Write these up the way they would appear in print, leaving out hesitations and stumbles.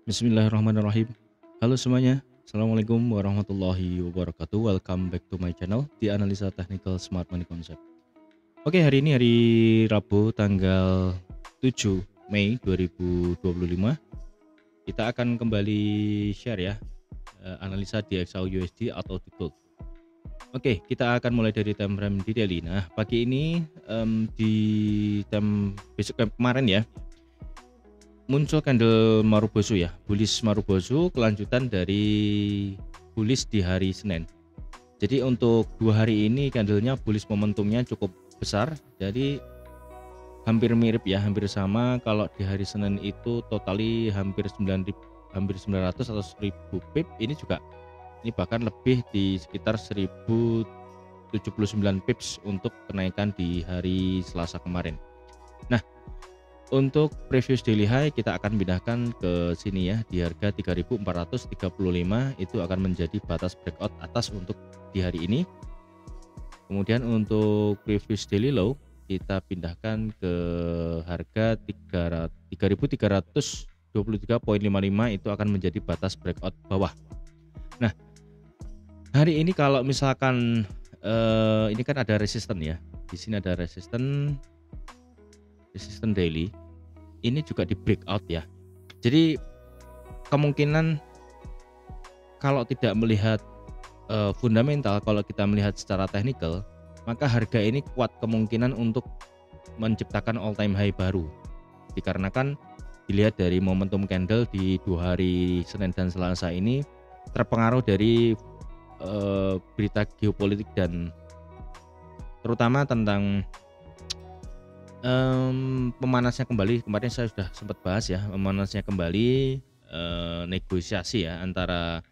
Bismillahirrahmanirrahim. Halo semuanya, Assalamualaikum warahmatullahi wabarakatuh. Welcome back to my channel di Analisa Technical Smart Money Concept. Oke, hari ini hari Rabu tanggal 7 Mei 2025. Kita akan kembali share ya analisa di XAU USD atau di gold. Oke, kita akan mulai dari time frame di daily. Nah, pagi ini di besok kemarin ya, muncul candle Marubozu ya, bullish Marubozu kelanjutan dari bullish di hari Senin. Jadi untuk 2 hari ini candlenya bullish, momentumnya cukup besar. Jadi hampir mirip ya, hampir sama. Kalau di hari Senin itu totali hampir 900 atau 1000 pip. Ini juga bahkan lebih di sekitar 1079 pips untuk kenaikan di hari Selasa kemarin. Nah, untuk previous daily high kita akan pindahkan ke sini ya, di harga 3435 itu akan menjadi batas breakout atas untuk di hari ini. Kemudian untuk previous daily low kita pindahkan ke harga 3323.55 itu akan menjadi batas breakout bawah. Nah, hari ini kalau misalkan ini kan ada resisten ya. Di sini ada resisten daily. Ini juga di breakout ya. Jadi kemungkinan kalau tidak melihat fundamental, kalau kita melihat secara teknikal, maka harga ini kuat kemungkinan untuk menciptakan all time high baru. Dikarenakan dilihat dari momentum candle di 2 hari Senin dan Selasa ini terpengaruh dari berita geopolitik dan terutama tentang pemanasnya kembali. Kemarin saya sudah sempat bahas ya, memanasnya kembali negosiasi ya antara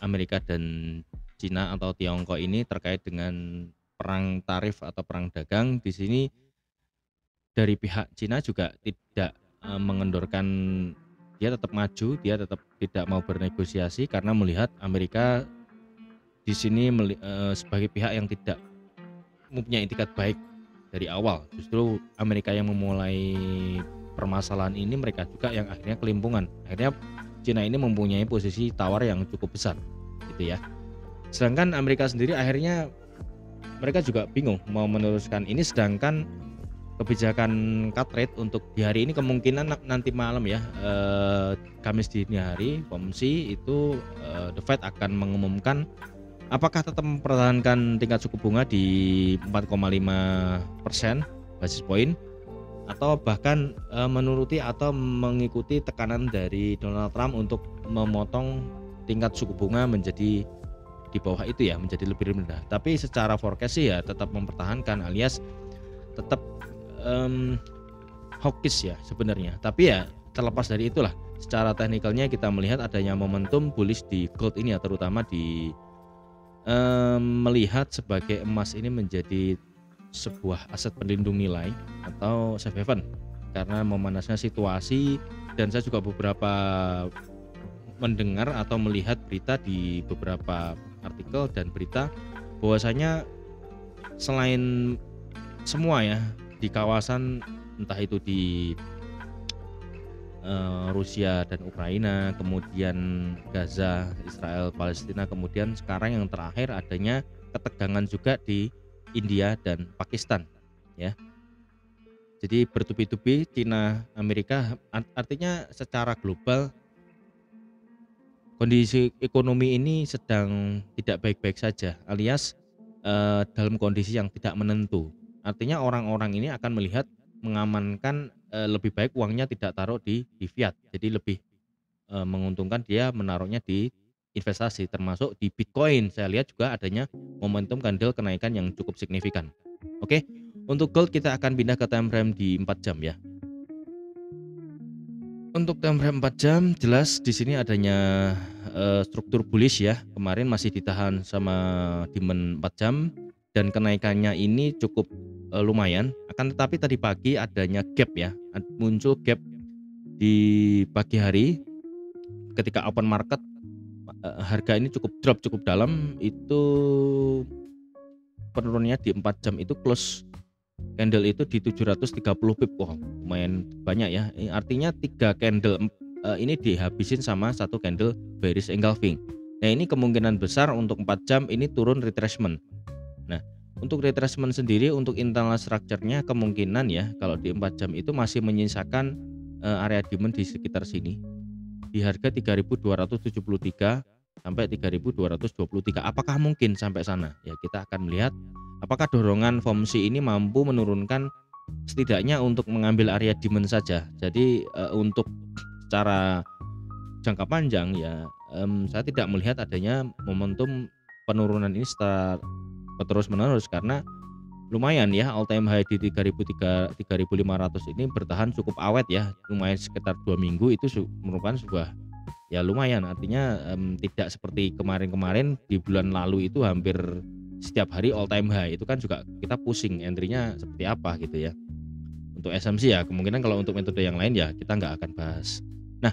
Amerika dan Cina atau Tiongkok ini terkait dengan perang tarif atau perang dagang. Di sini dari pihak Cina juga tidak mengendorkan, dia tetap maju, dia tetap tidak mau bernegosiasi karena melihat Amerika di sini sebagai pihak yang tidak mempunyai itikat baik dari awal. Justru Amerika yang memulai permasalahan ini, mereka juga yang akhirnya kelimpungan. Akhirnya Cina ini mempunyai posisi tawar yang cukup besar gitu ya. Sedangkan Amerika sendiri akhirnya mereka juga bingung mau meneruskan ini, sedangkan kebijakan cut rate untuk di hari ini kemungkinan nanti malam ya, Kamis dini hari, FOMC itu The Fed akan mengumumkan apakah tetap mempertahankan tingkat suku bunga di 4,5% basis point atau bahkan menuruti atau mengikuti tekanan dari Donald Trump untuk memotong tingkat suku bunga menjadi di bawah itu ya, menjadi lebih rendah. Tapi secara forecast sih ya tetap mempertahankan, alias tetap hawkish ya sebenarnya. Tapi ya terlepas dari itulah, secara teknikalnya kita melihat adanya momentum bullish di gold ini ya, terutama di melihat sebagai emas ini menjadi sebuah aset pelindung nilai atau safe haven karena memanasnya situasi. Dan saya juga beberapa mendengar atau melihat berita di beberapa artikel dan berita bahwasanya selain semua ya di kawasan, entah itu di Rusia dan Ukraina, kemudian Gaza, Israel, Palestina, kemudian sekarang yang terakhir adanya ketegangan juga di India dan Pakistan ya. Jadi bertubi-tubi Cina, Amerika, artinya secara global kondisi ekonomi ini sedang tidak baik-baik saja, alias dalam kondisi yang tidak menentu. Artinya orang-orang ini akan melihat mengamankan, lebih baik uangnya tidak taruh di fiat. Jadi lebih menguntungkan dia menaruhnya di investasi, termasuk di Bitcoin. Saya lihat juga adanya momentum candle kenaikan yang cukup signifikan. Oke, untuk gold kita akan pindah ke time frame di 4 jam ya. Untuk time frame 4 jam jelas di sini adanya struktur bullish ya. Kemarin masih ditahan sama demand 4 jam dan kenaikannya ini cukup lumayan. Akan tetapi tadi pagi adanya gap ya, muncul gap di pagi hari ketika open market. Harga ini cukup drop cukup dalam, itu penurunannya di 4 jam itu close candle itu di 730 pip. Wah, lumayan banyak ya. Ini artinya 3 candle ini dihabisin sama satu candle bearish engulfing. Nah, ini kemungkinan besar untuk 4 jam ini turun retracement. Nah, untuk retracement sendiri untuk internal structure-nya kemungkinan ya kalau di 4 jam itu masih menyisakan area demand di sekitar sini. Di harga 3.273 sampai 3.223. Apakah mungkin sampai sana? Ya, kita akan melihat apakah dorongan FOMC ini mampu menurunkan setidaknya untuk mengambil area demand saja. Jadi untuk secara jangka panjang ya saya tidak melihat adanya momentum penurunan ini secara terus-menerus karena lumayan ya all time high di 3.500 ini bertahan cukup awet ya, lumayan sekitar 2 minggu itu merupakan sebuah ya lumayan, artinya tidak seperti kemarin-kemarin di bulan lalu itu hampir setiap hari all time high, itu kan juga kita pusing entry-nya seperti apa gitu ya. Untuk SMC ya kemungkinan kalau untuk metode yang lain ya kita nggak akan bahas. Nah,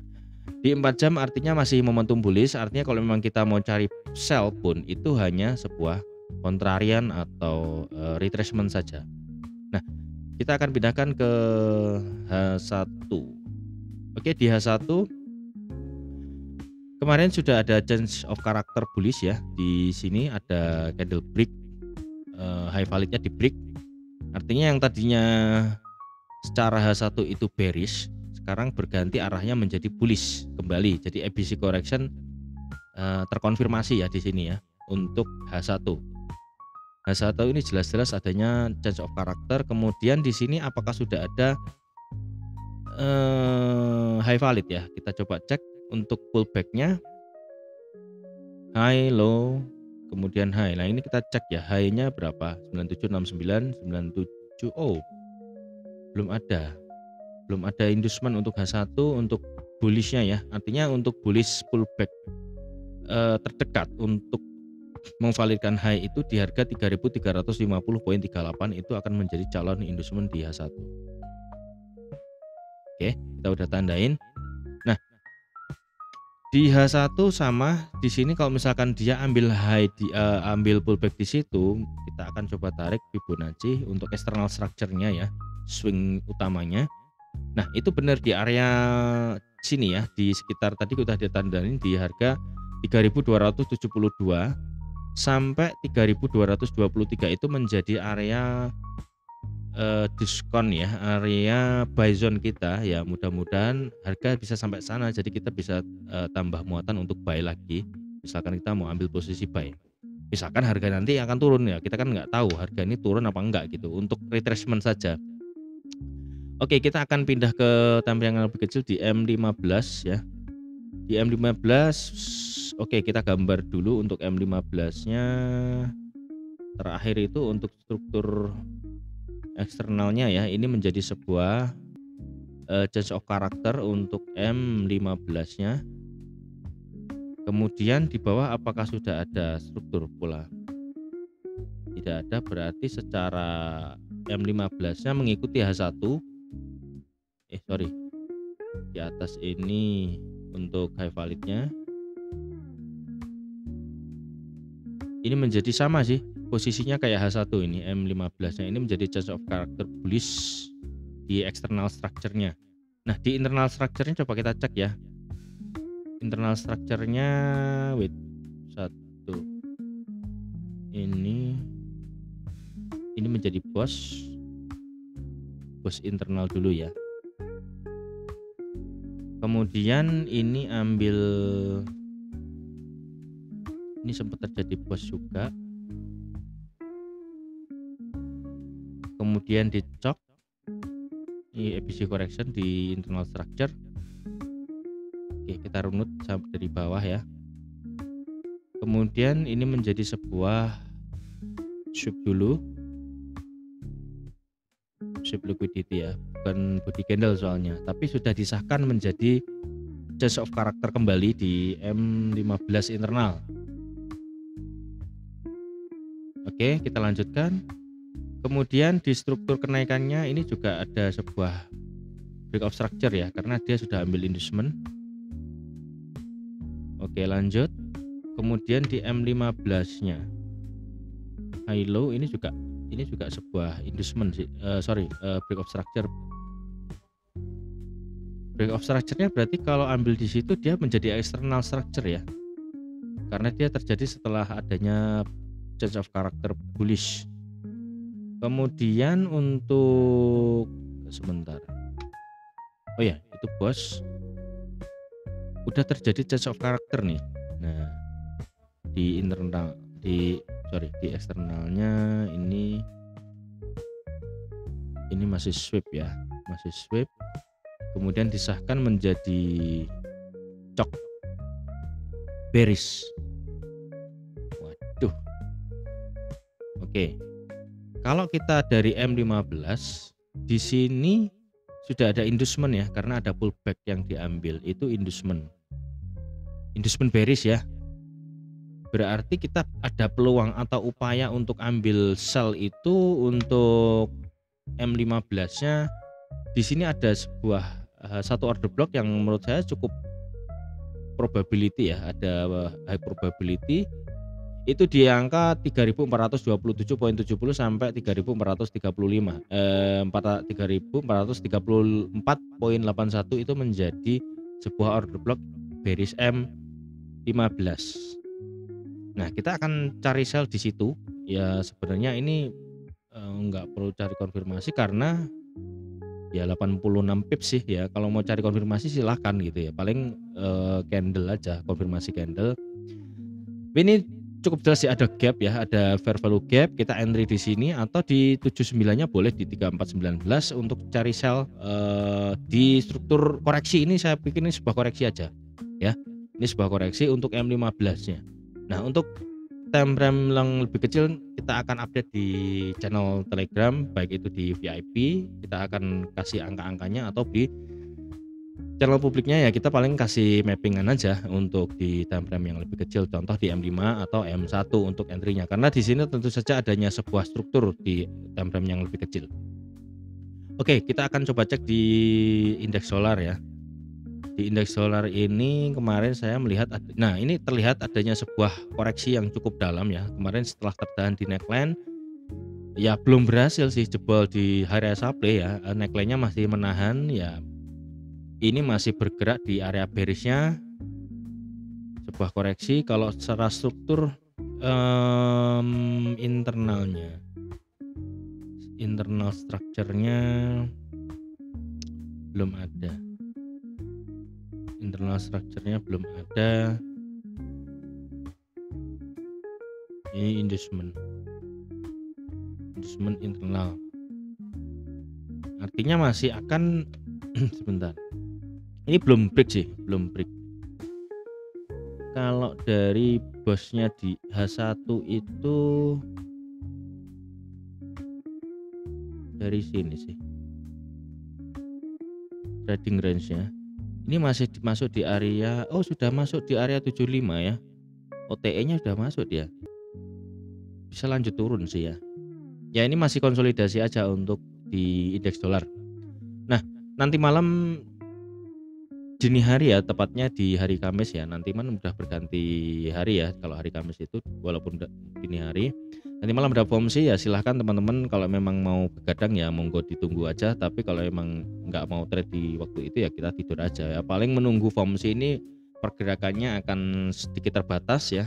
di 4 jam artinya masih momentum bullish, artinya kalau memang kita mau cari sell pun itu hanya sebuah kontrarian atau retracement saja. Nah, kita akan pindahkan ke H1. Oke, di H1 kemarin sudah ada change of character bullish ya. Di sini ada candle break, high validnya di break. Artinya yang tadinya secara H1 itu bearish, sekarang berganti arahnya menjadi bullish kembali. Jadi ABC correction terkonfirmasi ya di sini ya untuk H1. H1 ini jelas-jelas adanya change of character. Kemudian di sini apakah sudah ada high valid ya? Kita coba cek untuk pullback-nya. High, low, kemudian high. Nah, ini kita cek ya, high-nya berapa? 9769, 97. Oh, belum ada. Belum ada inducement untuk H1 untuk bullish-nya ya. Artinya untuk bullish pullback terdekat untuk memvalidkan high itu di harga 3.350.38 itu akan menjadi calon inducement di H1. Oke, kita udah tandain. Nah, di H1 sama di sini kalau misalkan dia ambil high ambil pullback di situ, kita akan coba tarik Fibonacci untuk external structure-nya ya, swing utamanya. Nah, itu benar di area sini ya, di sekitar tadi kita ditandain di harga 3.272 sampai 3.223 itu menjadi area diskon ya, area buy zone kita ya. Mudah-mudahan harga bisa sampai sana, jadi kita bisa tambah muatan untuk buy lagi. Misalkan kita mau ambil posisi buy, misalkan harga nanti akan turun ya, kita kan nggak tahu harga ini turun apa enggak gitu, untuk retracement saja. Oke, kita akan pindah ke time yang lebih kecil di M15 ya. Di M15, oke kita gambar dulu untuk M15-nya. Terakhir itu untuk struktur eksternalnya ya, ini menjadi sebuah change of character untuk M15-nya. Kemudian di bawah apakah sudah ada struktur pula? Tidak ada, berarti secara M15-nya mengikuti H1. Sorry. Di atas ini untuk high validnya ini menjadi sama sih posisinya kayak H1 ini. M15 nya ini menjadi change of character bullish di external structure-nya. Nah, di internal structure-nya coba kita cek ya. Internal structure-nya wait, satu ini menjadi bos internal dulu ya. Kemudian ini ambil, ini sempat terjadi bos juga. Kemudian dicok, ini ABC correction di internal structure. Oke, kita runut sampai dari bawah ya. Kemudian ini menjadi sebuah sweep dulu, sweep liquidity ya, bukan body candle soalnya, tapi sudah disahkan menjadi change of character kembali di M15 internal. Oke, kita lanjutkan. Kemudian di struktur kenaikannya ini juga ada sebuah break of structure ya, karena dia sudah ambil inducement. Oke, lanjut. Kemudian di M15-nya high low ini juga sebuah inducement sih, break of structure. break of structure-nya berarti kalau ambil di situ dia menjadi external structure ya. Karena dia terjadi setelah adanya change of character bullish. Kemudian untuk sebentar. Oh ya, itu bos. Udah terjadi change of character nih. Nah, di internal di eksternalnya ini masih sweep ya, masih sweep. Kemudian disahkan menjadi cok bearish. Waduh. Oke. Kalau kita dari M15 di sini sudah ada inducement ya, karena ada pullback yang diambil itu inducement bearish ya. Berarti kita ada peluang atau upaya untuk ambil sell itu untuk M15-nya. Di sini ada sebuah satu order block yang menurut saya cukup probability ya, ada high probability itu di angka 3427.70 sampai 3434.81 itu menjadi sebuah order block bearish M15. Nah, kita akan cari sell di situ. Ya sebenarnya ini nggak perlu cari konfirmasi karena ya 86 pips sih ya. Kalau mau cari konfirmasi silahkan gitu ya. Paling candle aja, konfirmasi candle. Ini cukup jelas ya, ada gap ya, ada fair value gap. Kita entry di sini atau di 79-nya boleh di 3419 untuk cari sell di struktur koreksi ini. Saya pikir ini sebuah koreksi aja ya. Ini sebuah koreksi untuk M15-nya. Nah, untuk time frame yang lebih kecil kita akan update di channel Telegram, baik itu di VIP, kita akan kasih angka-angkanya, atau di channel publiknya ya kita paling kasih mappingan aja untuk di time frame yang lebih kecil, contoh di M5 atau M1 untuk entry-nya. Karena di sini tentu saja adanya sebuah struktur di time frame yang lebih kecil. Oke, kita akan coba cek di indeks solar ya. Di indeks solar ini kemarin saya melihat nah ini terlihat adanya sebuah koreksi yang cukup dalam ya. Kemarin setelah tertahan di neckline ya belum berhasil sih jebol di area supply ya. Neckline-nya masih menahan ya. Ini masih bergerak di area bearish-nya, sebuah koreksi. Kalau secara struktur internal structure-nya belum ada. Internal structure-nya belum ada. Ini inducement internal. Artinya masih akan sebentar. Ini belum break sih, belum break. Kalau dari bosnya di H1 itu dari sini sih. Trading range-nya. Ini masih masuk di area, oh sudah masuk di area 75 ya. OTE-nya sudah masuk dia. Bisa lanjut turun sih ya. Ya ini masih konsolidasi aja untuk di indeks dolar. Nah, nanti malam dini hari ya, tepatnya di hari Kamis ya. Nanti malam udah berganti hari ya. Kalau hari Kamis itu walaupun dini hari, nanti malam ada FOMC ya. Silahkan teman-teman kalau memang mau begadang ya monggo ditunggu aja. Tapi kalau emang nggak mau trade di waktu itu ya kita tidur aja ya. Paling menunggu FOMC ini pergerakannya akan sedikit terbatas ya.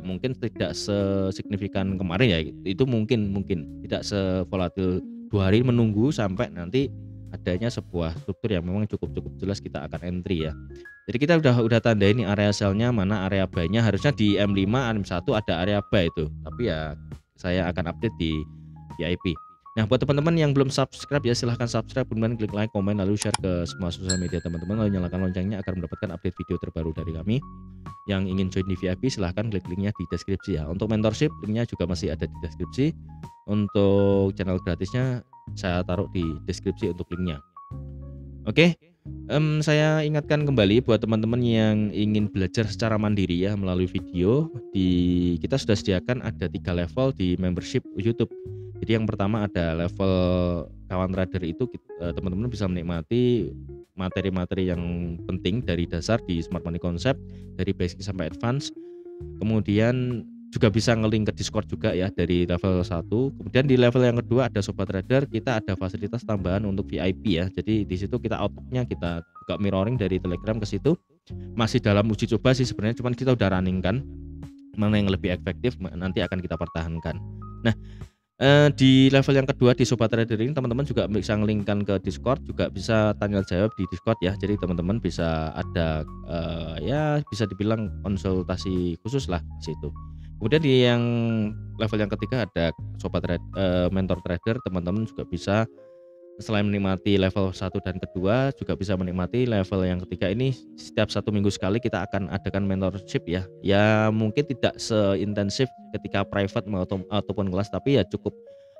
Mungkin tidak sesignifikan kemarin ya. Itu mungkin tidak sevolatil 2 hari, menunggu sampai nanti adanya sebuah struktur yang memang cukup jelas kita akan entry ya. Jadi kita udah tanda ini area sell-nya mana, area buy-nya. Harusnya di M5, M1 ada area buy itu. Tapi ya saya akan update di VIP. Nah, buat teman-teman yang belum subscribe ya silahkan subscribe, kemudian klik like, komen, lalu share ke semua sosial media teman-teman, lalu nyalakan loncengnya agar mendapatkan update video terbaru dari kami. Yang ingin join di VIP silahkan klik linknya di deskripsi ya. Untuk mentorship linknya juga masih ada di deskripsi. Untuk channel gratisnya saya taruh di deskripsi untuk linknya. Oke, saya ingatkan kembali buat teman-teman yang ingin belajar secara mandiri ya melalui video, kita sudah sediakan ada 3 level di membership YouTube. Jadi yang pertama ada level kawan trader, itu teman-teman bisa menikmati materi-materi yang penting dari dasar di Smart Money Concept dari basic sampai advance. Kemudian juga bisa nge-link ke Discord juga ya dari level 1. Kemudian di level yang kedua ada sobat trader, kita ada fasilitas tambahan untuk VIP ya. Jadi di situ kita outputnya kita buka mirroring dari Telegram ke situ. Masih dalam uji coba sih sebenarnya, cuman kita udah running kan. Mana yang lebih efektif nanti akan kita pertahankan. Nah, di level yang kedua di sobat trader ini teman-teman juga bisa nge-linkkan ke Discord, juga bisa tanya jawab di Discord ya. Jadi teman-teman bisa ada ya bisa dibilang konsultasi khusus lah di situ. Kemudian di yang level yang ketiga ada sobat mentor trader, teman-teman juga bisa selain menikmati level 1 dan kedua juga bisa menikmati level yang ketiga ini. Setiap 1 minggu sekali kita akan adakan mentorship ya. Ya mungkin tidak seintensif ketika private ataupun kelas, tapi ya cukup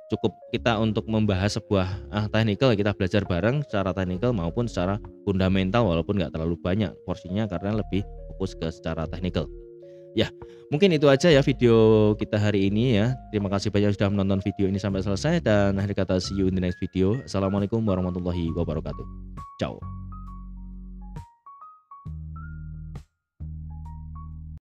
cukup kita untuk membahas sebuah technical, kita belajar bareng secara technical maupun secara fundamental, walaupun nggak terlalu banyak porsinya karena lebih fokus ke secara technical. Ya, mungkin itu aja ya video kita hari ini ya. Terima kasih banyak sudah menonton video ini sampai selesai, dan akhir kata see you in the next video. Assalamualaikum warahmatullahi wabarakatuh. Ciao.